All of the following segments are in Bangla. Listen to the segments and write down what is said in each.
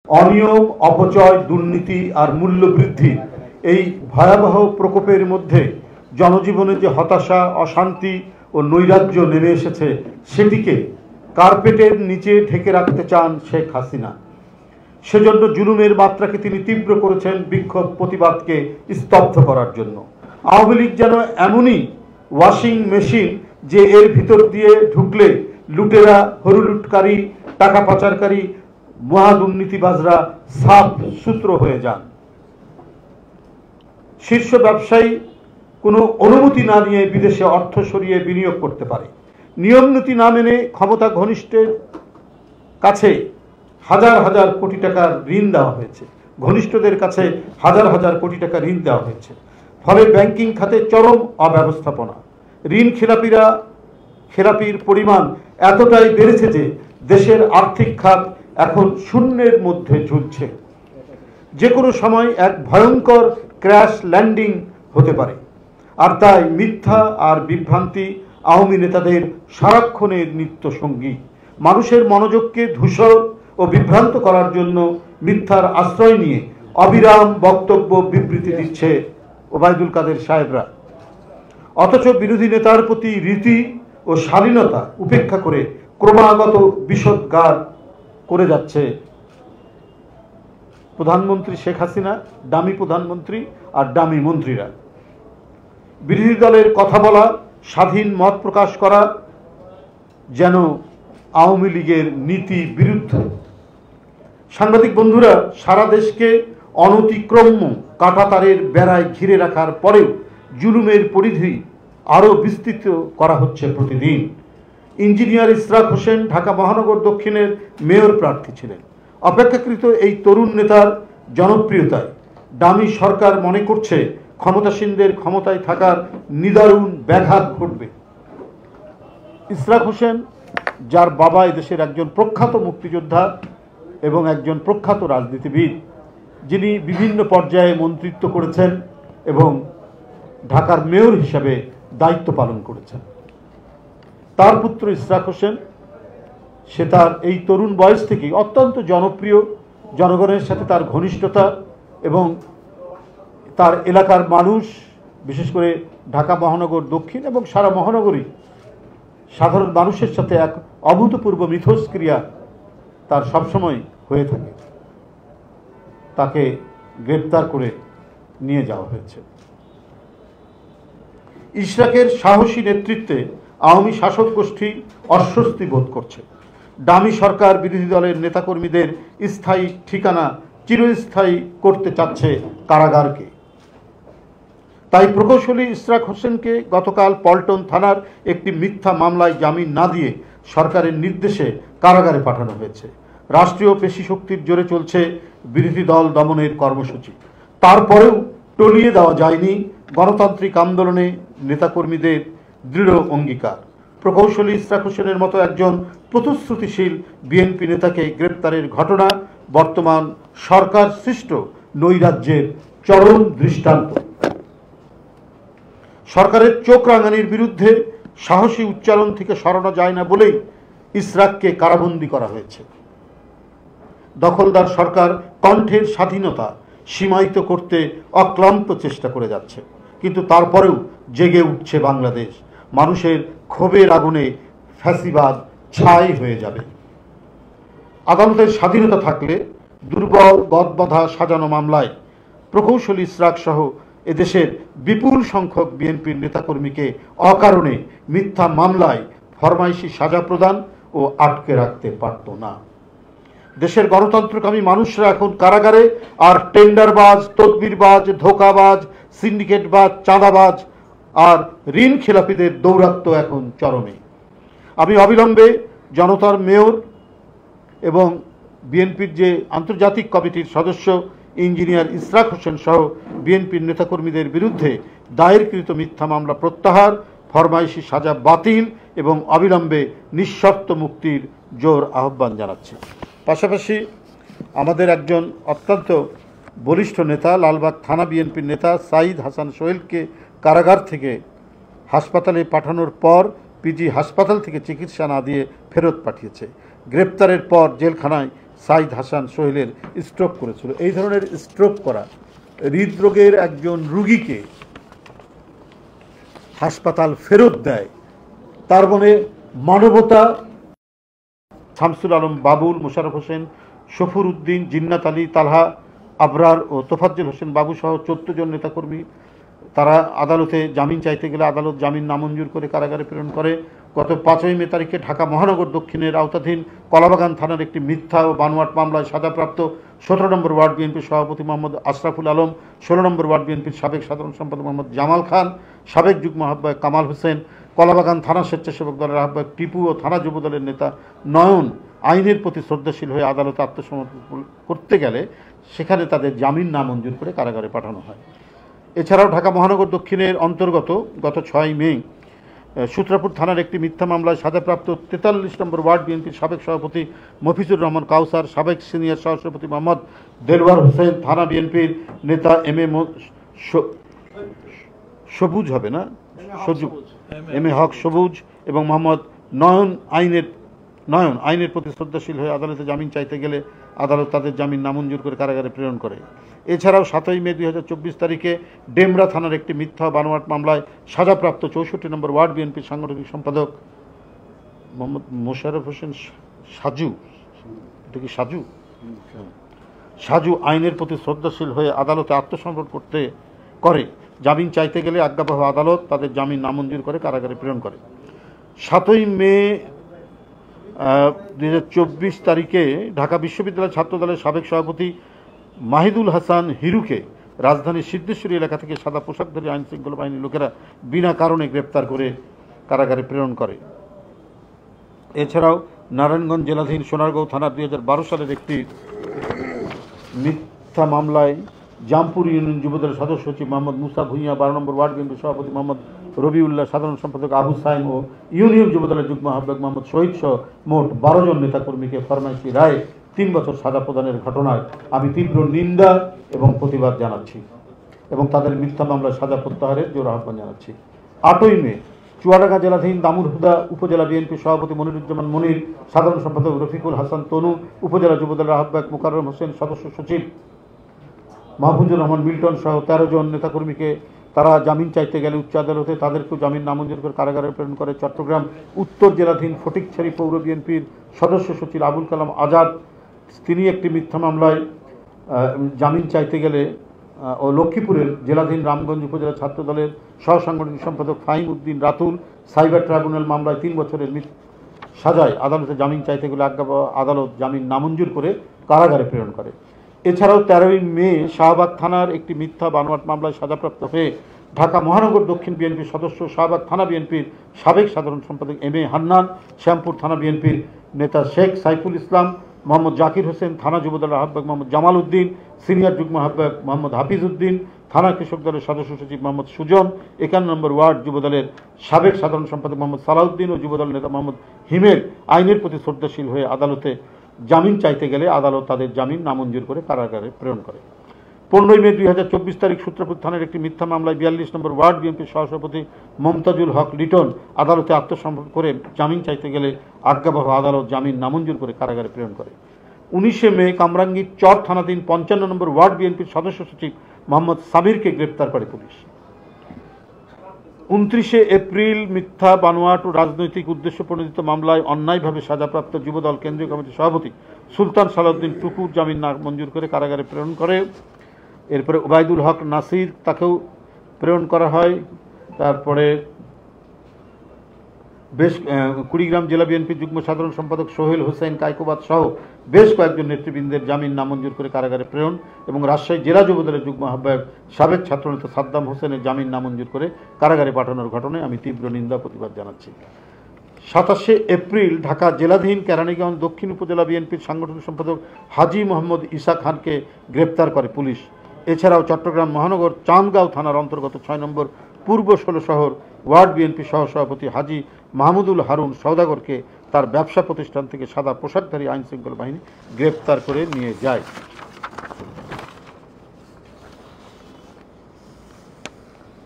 অনিয়ম, অপচয়, দুর্নীতি আর মূল্য বৃদ্ধি এই ভয়াবহ প্রকোপের মধ্যে জনজীবনে যে হতাশা, অশান্তি ও নৈরাজ্য নেমে এসেছে, সেটিকে কার্পেটের নিচে ঢেকে রাখতে চান শেখ হাসিনা। সেজন্য জুলুমের মাত্রাকে তিনি তীব্র করেছেন বিক্ষোভ প্রতিবাদকে স্তব্ধ করার জন্য। আওয়ামী লীগ যেন এমনই ওয়াশিং মেশিন যে এর ভিতর দিয়ে ঢুকলে লুটেরা, হরুলুটকারী, টাকা পাচারকারী, মহাদুর্নীতিবাজরা সাফ সূত্র হয়ে যান। শীর্ষ ব্যবসায়ী কোনো অনুমতি না নিয়ে বিদেশে অর্থ সরিয়ে বিনিয়োগ করতে পারে। নিয়ম নীতি না মেনে ক্ষমতা ঘনিষ্ঠের কাছে হাজার হাজার কোটি টাকার ঋণ দেওয়া হয়েছে, ঘনিষ্ঠদের কাছে হাজার হাজার কোটি টাকা ঋণ দেওয়া হয়েছে। ফলে ব্যাংকিং খাতে চরম অব্যবস্থাপনা। ঋণ খেলাপির পরিমাণ এতটাই বেড়েছে যে দেশের আর্থিক খাত এখন শূন্যের মধ্যে ঝুলছে। যে কোনো সময় এক ভয়ঙ্কর ক্র্যাশ ল্যান্ডিং হতে পারে। আর তাই মিথ্যা আর বিভ্রান্তি আওয়ামী নেতাদের সারাক্ষণের নিত্য সঙ্গী। মানুষের মনোযোগকে ধূসর ও বিভ্রান্ত করার জন্য মিথ্যার আশ্রয় নিয়ে অবিরাম বক্তব্য, বিবৃতি দিচ্ছে ওবায়দুল কাদের সাহেবরা। অথচ বিরোধী নেতার প্রতি রীতি ও শালীনতা উপেক্ষা করে ক্রমাগত বিষোদ্গার করে যাচ্ছে প্রধানমন্ত্রী শেখ হাসিনা, ডামি প্রধানমন্ত্রী আর ডামি মন্ত্রীরা। বিরোধী দলের কথা বলা, স্বাধীন মত প্রকাশ করা যেন আওয়ামী লীগের নীতি বিরুদ্ধ। সাংবাদিক বন্ধুরা, সারা দেশকে অনতিক্রম্য কাঁটাতারের বেড়ায় ঘিরে রাখার পরেও জুলুমের পরিধি আরও বিস্তৃত করা হচ্ছে প্রতিদিন। ইঞ্জিনিয়ার ইশরাক হোসেন ঢাকা মহানগর দক্ষিণের মেয়র প্রার্থী ছিলেন। অপেক্ষাকৃত এই তরুণ নেতার জনপ্রিয়তায় ডামি সরকার মনে করছে ক্ষমতাসীনদের ক্ষমতায় থাকার নিদারুণ ব্যাঘাত ঘটবে। ইশরাক হোসেন, যার বাবা এদেশের একজন প্রখ্যাত মুক্তিযোদ্ধা এবং একজন প্রখ্যাত রাজনীতিবিদ, যিনি বিভিন্ন পর্যায়ে মন্ত্রিত্ব করেছেন এবং ঢাকার মেয়র হিসাবে দায়িত্ব পালন করেছেন, তার পুত্র ইশরাক হোসেন, সে তার এই তরুণ বয়স থেকেই অত্যন্ত জনপ্রিয়। জনগণের সাথে তার ঘনিষ্ঠতা এবং তার এলাকার মানুষ, বিশেষ করে ঢাকা মহানগর দক্ষিণ এবং সারা মহানগরী সাধারণ মানুষের সাথে এক অভূতপূর্ব মিথস্ক্রিয়া তার সবসময় হয়ে থাকে। তাকে গ্রেপ্তার করে নিয়ে যাওয়া হয়েছে। ইশরাকের সাহসী নেতৃত্বে আওয়ামী শাসক গোষ্ঠী অস্বস্তি বোধ করছে। ডামি সরকার বিরোধী দলের নেতাকর্মীদের স্থায়ী ঠিকানা চিরস্থায়ী করতে চাচ্ছে কারাগারকে। তাই প্রকৌশলী ইশরাক হোসেনকে গতকাল পল্টন থানার একটি মিথ্যা মামলায় জামিন না দিয়ে সরকারের নির্দেশে কারাগারে পাঠানো হয়েছে। রাষ্ট্রীয় পেশি শক্তির জোরে চলছে বিরোধী দল দমনের কর্মসূচি। তারপরেও টলিয়ে দেওয়া যায়নি গণতান্ত্রিক আন্দোলনে নেতাকর্মীদের দৃঢ় অঙ্গীকার। প্রকৌশলী ইশরাক হোসেনের মতো একজন প্রতিশ্রুতিশীল বিএনপি নেতাকে গ্রেপ্তারের ঘটনা বর্তমান সরকার সৃষ্ট নৈরাজ্যের চরম দৃষ্টান্ত। সরকারের চোখ রাঙানির বিরুদ্ধে সাহসী উচ্চারণ থেকে সরানো যায় না বলেই ইশরাককে কারাবন্দী করা হয়েছে। দখলদার সরকার কণ্ঠের স্বাধীনতা সীমায়িত করতে অক্লান্ত চেষ্টা করে যাচ্ছে, কিন্তু তারপরেও জেগে উঠছে বাংলাদেশ। মানুষের ক্ষোভের আগুনে ফ্যাসিবাদ ছাই হয়ে যাবে। আদালতের স্বাধীনতা থাকলে দুর্বল গদবাঁধা সাজানো মামলায় প্রকৌশলী ইশরাক সহ এদেশের বিপুল সংখ্যক বিএনপির নেতাকর্মীকে অকারণে মিথ্যা মামলায় ফরমাইশি সাজা প্রদান ও আটকে রাখতে পারত না। দেশের গণতন্ত্রকামী মানুষরা এখন কারাগারে, আর টেন্ডারবাজ, তদবিরবাজ, ধোঁকাবাজ, সিন্ডিকেটবাজ, চাঁদাবাজ আর ঋণ খেলাপিদের দৌরাত্ম্য এখন চরমে। আমি অবিলম্বে জনতার মেয়র এবং বিএনপির যে আন্তর্জাতিক কমিটির সদস্য ইঞ্জিনিয়ার ইশরাক হোসেন সহ বিএনপির নেতাকর্মীদের বিরুদ্ধে দায়েরকৃত মিথ্যা মামলা প্রত্যাহার, ফরমাইশি সাজা বাতিল এবং অবিলম্বে নিঃশর্ত মুক্তির জোর আহ্বান জানাচ্ছি। পাশাপাশি আমাদের একজন অত্যন্ত বলিষ্ঠ নেতা, লালবাগ থানা বিএনপির নেতা সাইদ হাসান সোহেলকে কারাগার থেকে হাসপাতালে পাঠানোর পর পিজি হাসপাতাল থেকে চিকিৎসা না দিয়ে ফেরত পাঠিয়েছে। গ্রেপ্তারের পর জেলখানায় সাইদ হাসান সোহেলের স্ট্রোক করেছিল। এই ধরনের স্ট্রোক করা হৃদরোগের একজন রুগীকে হাসপাতাল ফেরত দেয়, তার মানে মানবতা। শামসুল আলম বাবুল, মোশাররফ হোসেন, শফুর উদ্দিন, জিন্নাত আলী, তালহা আবরার ও তোফাজ্জল হোসেন বাবু সহ 14 জন নেতাকর্মী তারা আদালতে জামিন চাইতে গেলে আদালত জামিন নামঞ্জুর করে কারাগারে প্রেরণ করে। গত 5ই মে তারিখে ঢাকা মহানগর দক্ষিণের আওতাধীন কলাবাগান থানার একটি মিথ্যা ও বানোয়াট মামলায় সাজাপ্রাপ্ত 17 নম্বর ওয়ার্ড বিএনপির সভাপতি মোহাম্মদ আশরাফুল আলম, 16 নম্বর ওয়ার্ড বিএনপির সাবেক সাধারণ সম্পাদক মোহাম্মদ জামাল খান, সাবেক যুগ্ম আহ্বায়ক কামাল হোসেন, কলাবাগান থানা স্বেচ্ছাসেবক দলের আহ্বায়ক টিপু ও থানা যুব দলের নেতা নয়ন আইনের প্রতি শ্রদ্ধাশীল হয়ে আদালতে আত্মসমর্পণ করতে গেলে সেখানে তাদের জামিন নামঞ্জুর করে কারাগারে পাঠানো হয়। এছাড়াও ঢাকা মহানগর দক্ষিণের অন্তর্গত গত 6 মে সূত্রাপুর থানার একটি মিথ্যা মামলায় সাজাপ্রাপ্ত 43 নম্বর ওয়ার্ড বিএনপির সাবেক সভাপতি মফিজুর রহমান কাউসার, সাবেক সিনিয়র সহসভাপতি মোহাম্মদ দেলওয়ার হোসেন, থানা বিএনপির নেতা এম এ হক সবুজ এবং মোহাম্মদ নয়ন আইনের প্রতি শ্রদ্ধাশীল হয়ে আদালতে জামিন চাইতে গেলে আদালত তাদের জামিন নামঞ্জুর করে কারাগারে প্রেরণ করে। এছাড়াও 7ই মে 2024 তারিখে ডেমরা থানার একটি মিথ্যা বানোয়াট মামলায় সাজাপ্রাপ্ত 64 নম্বর ওয়ার্ড বিএনপির সাংগঠনিক সম্পাদক মোহাম্মদ মোশাররফ হোসেন সাজু আইনের প্রতি শ্রদ্ধাশীল হয়ে আদালতে আত্মসমর্পণ করে জামিন চাইতে গেলে আজ্ঞাবহ আদালত তাদের জামিন নামঞ্জুর করে কারাগারে প্রেরণ করে। 7ই মে 2024 তারিখে ঢাকা বিশ্ববিদ্যালয় ছাত্রদলের সাবেক সভাপতি মাহিদুল হাসান হিরুকে রাজধানীর সিদ্ধেশ্বরী এলাকা থেকে সাদা পোশাকধারী আইন শৃঙ্খলা বাহিনীর লোকেরা বিনা কারণে গ্রেপ্তার করে কারাগারে প্রেরণ করে। এছাড়াও নারায়ণগঞ্জ জেলাধীন সোনারগাঁও থানার 2012 সালের একটি মিথ্যা মামলায় জামপুর ইউনিয়ন যুবদলের সদস্য সচিব মোহাম্মদ মুসা ভুঁইয়া, 12 নম্বর ওয়ার্ড বিএনপির সভাপতি মোহাম্মদ রবিউল্লাহ, সাধারণ সম্পাদক আবু সাইম ও ইউনিয়ন যুবদলের যুগ্ম আহ্বায়ক মোহাম্মদ শহীদ সহ মোট 12 জন নেতাকর্মীকে ফরমাইশি রায়ে 3 বছর সাজা প্রদানের ঘটনায় আমি তীব্র নিন্দা এবং প্রতিবাদ জানাচ্ছি এবং তাদের মিথ্যা মামলায় সাজা প্রত্যাহারের জোর আহ্বান জানাচ্ছি। 8ই মে চুয়াডাঙ্গা জেলাধীন দামুরহুদা উপজেলা বিএনপির সভাপতি মনিরুজ্জামান মনির, সাধারণ সম্পাদক রফিকুল হাসান তনু, উপজেলা যুবদলের আহ্বায়ক মোকাররম হোসেন, সদস্য সচিব মাহফুজুর রহমান মিল্টন সহ 13 জন নেতাকর্মীকে তারা জামিন চাইতে গেলে উচ্চ আদালতে তাদেরকেও জামিন নামঞ্জুর করে কারাগারে প্রেরণ করে। চট্টগ্রাম উত্তর জেলাধীন ফটিকছড়ি পৌর বিএনপির সদস্য সচিব আবুল কালাম আজাদ, তিনি একটি মিথ্যা মামলায় জামিন চাইতে গেলে ও লক্ষ্মীপুরের জেলাধীন রামগঞ্জ উপজেলা ছাত্র দলের সহসাংগঠনিক সম্পাদক ফাহিম উদ্দিন রাতুল সাইবার ট্রাইব্যুনাল মামলায় 3 বছরের সাজায় আদালতে জামিন চাইতে গেলে আজ্ঞাবহ আদালত জামিন নামঞ্জুর করে কারাগারে প্রেরণ করে। এছাড়াও 13ই মে শাহবাগ থানার একটি মিথ্যা বানোয়াট মামলায় সাজাপ্রাপ্ত হয়ে ঢাকা মহানগর দক্ষিণ বিএনপির সদস্য, শাহবাগ থানা বিএনপির সাবেক সাধারণ সম্পাদক এম এ হান্নান, শ্যামপুর থানা বিএনপির নেতা শেখ সাইফুল ইসলাম, মোহাম্মদ জাকির হোসেন, থানা যুবদলের আহ্বায়ক মোহাম্মদ জামাল উদ্দিন, সিনিয়র যুগ্ম আহ্বায়ক মোহাম্মদ হাফিজ উদ্দিন, থানা কৃষক দলের সদস্য সচিব মোহাম্মদ সুজন, 51 নম্বর ওয়ার্ড যুবদলের সাবেক সাধারণ সম্পাদক মোহাম্মদ সালাউদ্দিন ও যুবদল নেতা মোহাম্মদ হিমেল আইনের প্রতি শ্রদ্ধাশীল হয়ে আদালতে জামিন চাইতে গেলে আদালত তাদের জামিন নামঞ্জুর করে কারাগারে প্রেরণ করে। 15ই মে 2024 তারিখ সূত্রাপুর থানার একটি মিথ্যা মামলায় 42 নম্বর ওয়ার্ড বিএনপির সহসভাপতি মমতাজুল হক লিটন আদালতে আত্মসমর্পণ করে জামিন চাইতে গেলে আজ্ঞাবহ আদালত জামিন নামঞ্জুর করে কারাগারে প্রেরণ করে। 19শে মে কামরাঙ্গীর চর থানাধীন 55 নম্বর ওয়ার্ড বিএনপির সদস্য সচিব মোহাম্মদ সামিরকে গ্রেপ্তার করে পুলিশ। 29শে এপ্রিল মিথ্যা বানোয়াট ও রাজনৈতিক উদ্দেশ্য প্রণোদিত মামলায় অন্যায়ভাবে সাজাপ্রাপ্ত যুবদল কেন্দ্রীয় কমিটির সভাপতি সুলতান সালাউদ্দিন টুকুর জামিন মঞ্জুর করে কারাগারে প্রেরণ করে। এরপরে ওবায়দুল হক নাসির, তাকেও প্রেরণ করা হয়। তারপরে বেশ কুড়িগ্রাম জেলা বিএনপির যুগ্ম সাধারণ সম্পাদক সোহেল হোসেন কায়কোবাদ সহ বেশ কয়েকজন নেতৃবৃন্দের জামিন নামঞ্জুর করে কারাগারে প্রেরণ এবং রাজশাহী জেলা যুবদলের যুগ্ম আহ্বায়ক সাবেক ছাত্রনেতা সাদ্দাম হোসেনের জামিন নামঞ্জুর করে কারাগারে পাঠানোর ঘটনায় আমি তীব্র নিন্দা প্রতিবাদ জানাচ্ছি। 27শে এপ্রিল ঢাকা জেলাধীন কেরানীগঞ্জ দক্ষিণ উপজেলা বিএনপির সাংগঠনিক সম্পাদক হাজি মোহাম্মদ ইসা খানকে গ্রেপ্তার করে পুলিশ। এছাড়াও চট্টগ্রাম মহানগর চান্দগাঁও থানার অন্তর্গত 6 নম্বর পূর্ব 16 শহর ওয়ার্ড বিএনপি সহসভাপতি হাজি মাহমুদুল হারুন সওদাগরকে তার ব্যবসা প্রতিষ্ঠান থেকে সাদা পোশাকধারী আইন শৃঙ্খলা বাহিনী গ্রেপ্তার করে নিয়ে যায়।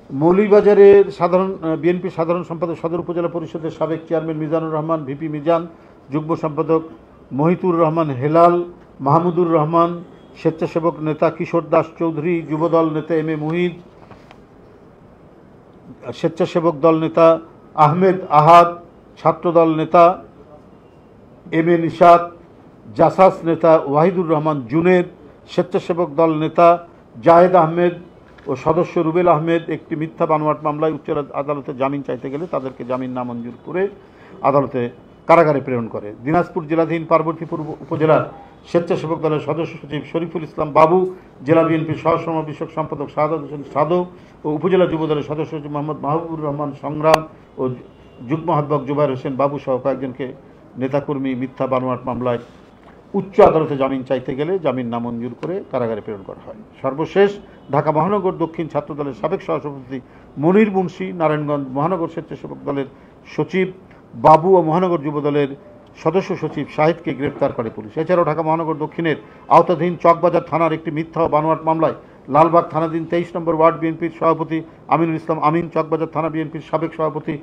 মৌলভীবাজারের বিএনপি সাধারণ সম্পাদক সদর উপজেলা পরিষদের সাবেক চেয়ারম্যান মিজানুর রহমান ভিপি মিজান, যুগ্ম সম্পাদক মহিতুর রহমান হেলাল, মাহমুদুর রহমান, স্বেচ্ছাসেবক নেতা কিশোর দাস চৌধুরী, যুবদল নেতা এম এ মুহিত, স্বেচ্ছাসেবক দল নেতা আহমেদ আহাদ, ছাত্রদল নেতা এম এ নিশাত, জাসাস নেতা ওয়াহিদুর রহমান জুনেদ, স্বেচ্ছাসেবক দল নেতা জায়েদ আহমেদ ও সদস্য রুবেল আহমেদ একটি মিথ্যা বানোয়াট মামলায় উচ্চ আদালতে জামিন চাইতে গেলে তাদেরকে জামিন নামঞ্জুর করে আদালতে কারাগারে প্রেরণ করে। দিনাজপুর জেলাধীন পার্বতীপুর উপজেলার স্বেচ্ছাসেবক দলের সদস্য সচিব শরীফুল ইসলাম বাবু, জেলা বিএনপির সহসভাপতি বিষয়ক সম্পাদক শাহাদাত হোসেন সাদক ও উপজেলা যুব দলের সদস্য সচিব মোহাম্মদ মাহবুবুর রহমান সংগ্রাম ও যুগ্ম আহ্বায়ক জুবাইর হোসেন বাবু সহ কয়েকজনকে নেতাকর্মী মিথ্যা বানোয়াট মামলায় উচ্চ আদালতে জামিন চাইতে গেলে জামিন নামঞ্জুর করে কারাগারে প্রেরণ করা হয়। সর্বশেষ ঢাকা মহানগর দক্ষিণ ছাত্রদলের সাবেক সহসভাপতি মনির মুন্সি, নারায়ণগঞ্জ মহানগর স্বেচ্ছাসেবক দলের সচিব বাবু ও মহানগর যুব দলের সদস্য সচিব শাহিদকে গ্রেপ্তার করে পুলিশ। এছাড়াও ঢাকা মহানগর দক্ষিণের আওতাধীন চকবাজার থানার একটি মিথ্যা ও বানোয়াট মামলায় লালবাগ থানাধীন 23 নম্বর ওয়ার্ড বিএনপির সভাপতি আমিনুল ইসলাম আমিন, চকবাজার থানা বিএনপির সাবেক সভাপতি